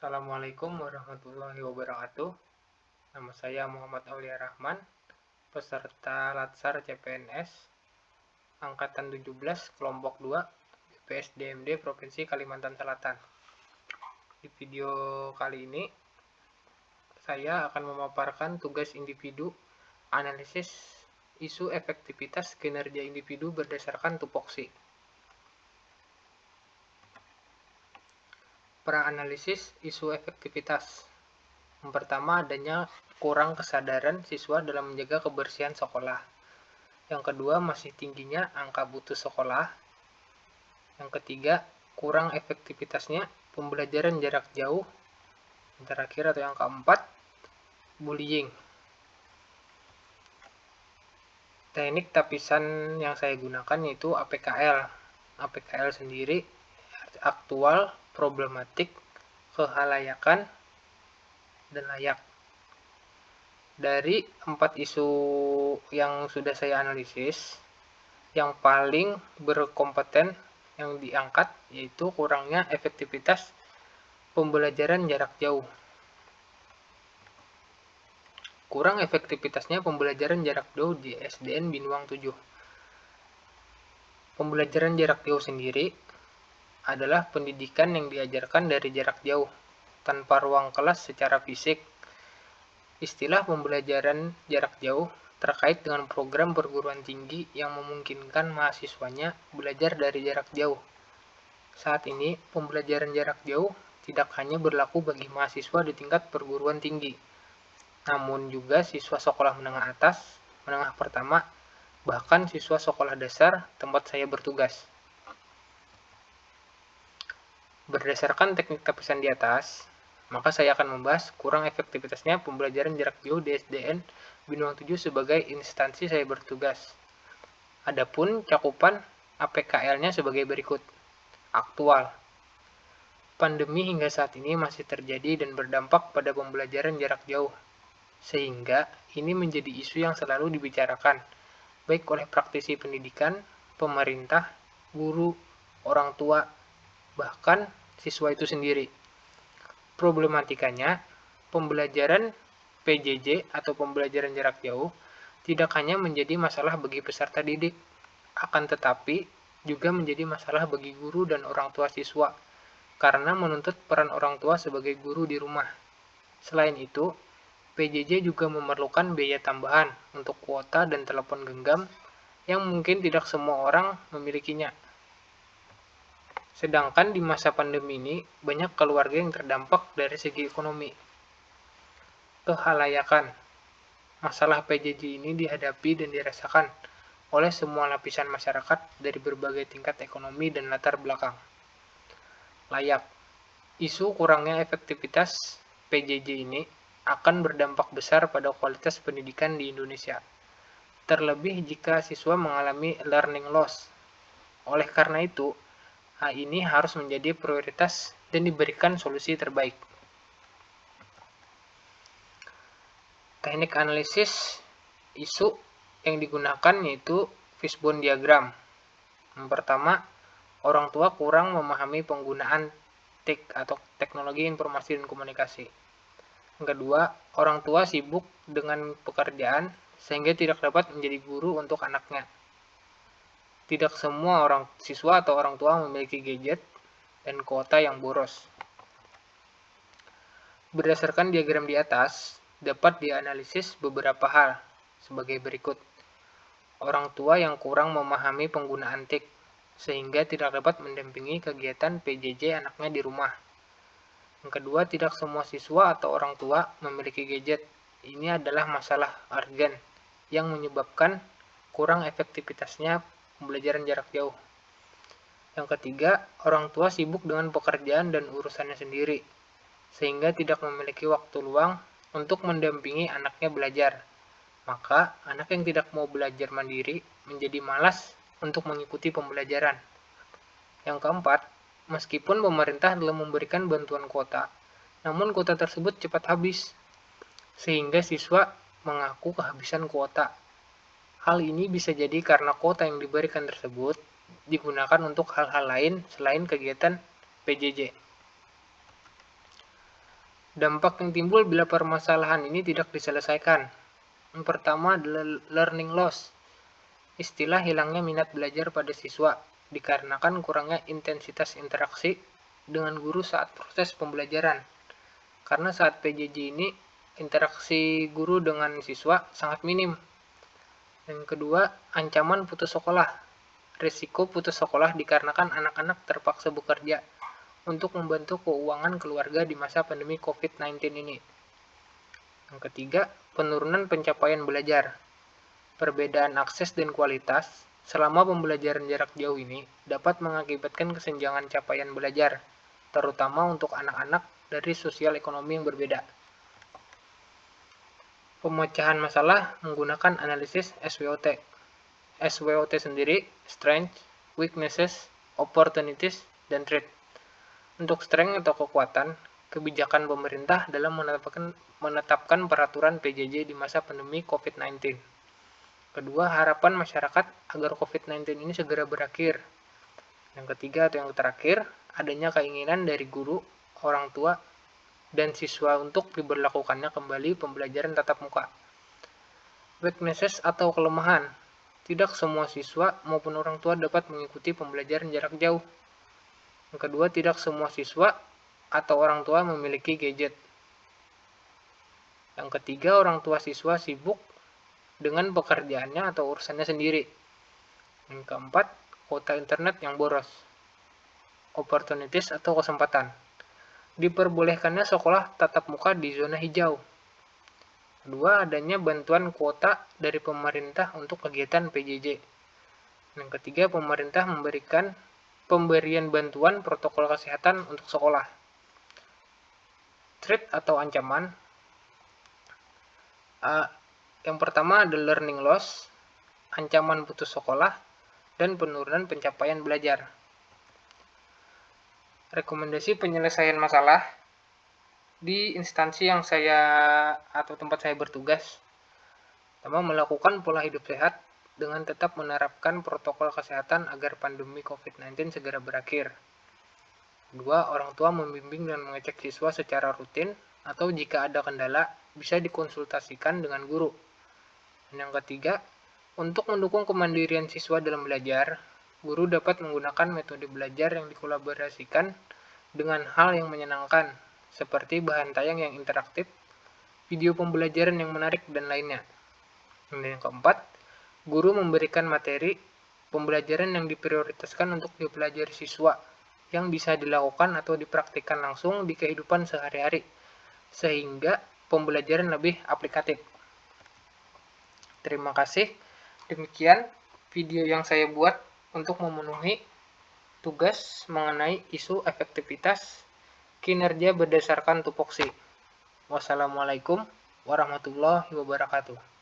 Assalamualaikum warahmatullahi wabarakatuh. Nama saya Muhammad Aulia Rahman, peserta Latsar CPNS Angkatan 17 Kelompok 2 BPSDMD Provinsi Kalimantan Selatan. Di video kali ini, saya akan memaparkan tugas individu, analisis isu efektivitas kinerja individu berdasarkan tupoksi. Praanalisis isu efektivitas. Yang pertama, adanya kurang kesadaran siswa dalam menjaga kebersihan sekolah. Yang kedua, masih tingginya angka putus sekolah. Yang ketiga, kurang efektivitasnya pembelajaran jarak jauh. Yang terakhir atau yang keempat, bullying. Teknik tapisan yang saya gunakan yaitu APKL. APKL sendiri aktual, problematik, kehalayakan, dan layak. Dari 4 isu yang sudah saya analisis, yang paling berkompeten yang diangkat yaitu kurangnya efektivitas pembelajaran jarak jauh. Kurang efektivitasnya pembelajaran jarak jauh di SDN Binuang 7. Pembelajaran jarak jauh sendiri adalah pendidikan yang diajarkan dari jarak jauh, tanpa ruang kelas secara fisik. Istilah pembelajaran jarak jauh terkait dengan program perguruan tinggi yang memungkinkan mahasiswanya belajar dari jarak jauh. Saat ini, pembelajaran jarak jauh tidak hanya berlaku bagi mahasiswa di tingkat perguruan tinggi, namun juga siswa sekolah menengah atas, menengah pertama, bahkan siswa sekolah dasar tempat saya bertugas. Berdasarkan teknik tapisan di atas, maka saya akan membahas kurang efektivitasnya pembelajaran jarak jauh di SDN Binuang 7 sebagai instansi saya bertugas. Adapun cakupan APKL-nya sebagai berikut. Aktual. Pandemi hingga saat ini masih terjadi dan berdampak pada pembelajaran jarak jauh, sehingga ini menjadi isu yang selalu dibicarakan, baik oleh praktisi pendidikan, pemerintah, guru, orang tua, bahkan siswa itu sendiri. Problematikanya, pembelajaran PJJ atau pembelajaran jarak jauh tidak hanya menjadi masalah bagi peserta didik, akan tetapi juga menjadi masalah bagi guru dan orang tua siswa, karena menuntut peran orang tua sebagai guru di rumah. Selain itu, PJJ juga memerlukan biaya tambahan untuk kuota dan telepon genggam yang mungkin tidak semua orang memilikinya. Sedangkan di masa pandemi ini, banyak keluarga yang terdampak dari segi ekonomi. Kehalayakan. Masalah PJJ ini dihadapi dan dirasakan oleh semua lapisan masyarakat dari berbagai tingkat ekonomi dan latar belakang. Layak. Isu kurangnya efektivitas PJJ ini akan berdampak besar pada kualitas pendidikan di Indonesia. Terlebih jika siswa mengalami learning loss. Oleh karena itu, hal ini harus menjadi prioritas dan diberikan solusi terbaik. Teknik analisis isu yang digunakan yaitu fishbone diagram. Yang pertama, orang tua kurang memahami penggunaan TIK atau teknologi informasi dan komunikasi. Yang kedua, orang tua sibuk dengan pekerjaan sehingga tidak dapat menjadi guru untuk anaknya. Tidak semua orang siswa atau orang tua memiliki gadget dan kuota yang boros. Berdasarkan diagram di atas, dapat dianalisis beberapa hal sebagai berikut. Orang tua yang kurang memahami penggunaan TIK, sehingga tidak dapat mendampingi kegiatan PJJ anaknya di rumah. Yang kedua, tidak semua siswa atau orang tua memiliki gadget. Ini adalah masalah urgen yang menyebabkan kurang efektivitasnya pembelajaran jarak jauh. Yang ketiga, orang tua sibuk dengan pekerjaan dan urusannya sendiri, sehingga tidak memiliki waktu luang untuk mendampingi anaknya belajar. Maka, anak yang tidak mau belajar mandiri menjadi malas untuk mengikuti pembelajaran. Yang keempat, meskipun pemerintah telah memberikan bantuan kuota, namun kuota tersebut cepat habis, sehingga siswa mengaku kehabisan kuota. Hal ini bisa jadi karena kuota yang diberikan tersebut digunakan untuk hal-hal lain selain kegiatan PJJ. Dampak yang timbul bila permasalahan ini tidak diselesaikan. Yang pertama adalah learning loss. Istilah hilangnya minat belajar pada siswa dikarenakan kurangnya intensitas interaksi dengan guru saat proses pembelajaran. Karena saat PJJ ini interaksi guru dengan siswa sangat minim. Yang kedua, ancaman putus sekolah. Risiko putus sekolah dikarenakan anak-anak terpaksa bekerja untuk membantu keuangan keluarga di masa pandemi COVID-19 ini. Yang ketiga, penurunan pencapaian belajar. Perbedaan akses dan kualitas selama pembelajaran jarak jauh ini dapat mengakibatkan kesenjangan capaian belajar, terutama untuk anak-anak dari sosial ekonomi yang berbeda. Pemecahan masalah menggunakan analisis SWOT. SWOT sendiri, strength, weaknesses, opportunities, dan threat. Untuk strength atau kekuatan, kebijakan pemerintah dalam menetapkan peraturan PJJ di masa pandemi COVID-19. Kedua, harapan masyarakat agar COVID-19 ini segera berakhir. Yang ketiga atau yang terakhir, adanya keinginan dari guru, orang tua, dan siswa untuk diberlakukannya kembali pembelajaran tatap muka. Weaknesses atau kelemahan. Tidak semua siswa maupun orang tua dapat mengikuti pembelajaran jarak jauh. Yang kedua, tidak semua siswa atau orang tua memiliki gadget. Yang ketiga, orang tua siswa sibuk dengan pekerjaannya atau urusannya sendiri. Yang keempat, kuota internet yang boros. Opportunities atau kesempatan. Diperbolehkannya sekolah tatap muka di zona hijau. Kedua, adanya bantuan kuota dari pemerintah untuk kegiatan PJJ. Yang ketiga, pemerintah memberikan pemberian bantuan protokol kesehatan untuk sekolah. Threat atau ancaman. Yang pertama ada learning loss, ancaman putus sekolah, dan penurunan pencapaian belajar. Rekomendasi penyelesaian masalah di instansi yang atau tempat saya bertugas. Pertama, melakukan pola hidup sehat dengan tetap menerapkan protokol kesehatan agar pandemi COVID-19 segera berakhir. Kedua, orang tua membimbing dan mengecek siswa secara rutin atau jika ada kendala bisa dikonsultasikan dengan guru. Dan yang ketiga, untuk mendukung kemandirian siswa dalam belajar, guru dapat menggunakan metode belajar yang dikolaborasikan dengan hal yang menyenangkan, seperti bahan tayang yang interaktif, video pembelajaran yang menarik, dan lainnya. Dan yang keempat, guru memberikan materi pembelajaran yang diprioritaskan untuk dipelajari siswa, yang bisa dilakukan atau dipraktikkan langsung di kehidupan sehari-hari, sehingga pembelajaran lebih aplikatif. Terima kasih. Demikian video yang saya buat untuk memenuhi tugas mengenai isu efektivitas kinerja berdasarkan tupoksi. Wassalamualaikum warahmatullahi wabarakatuh.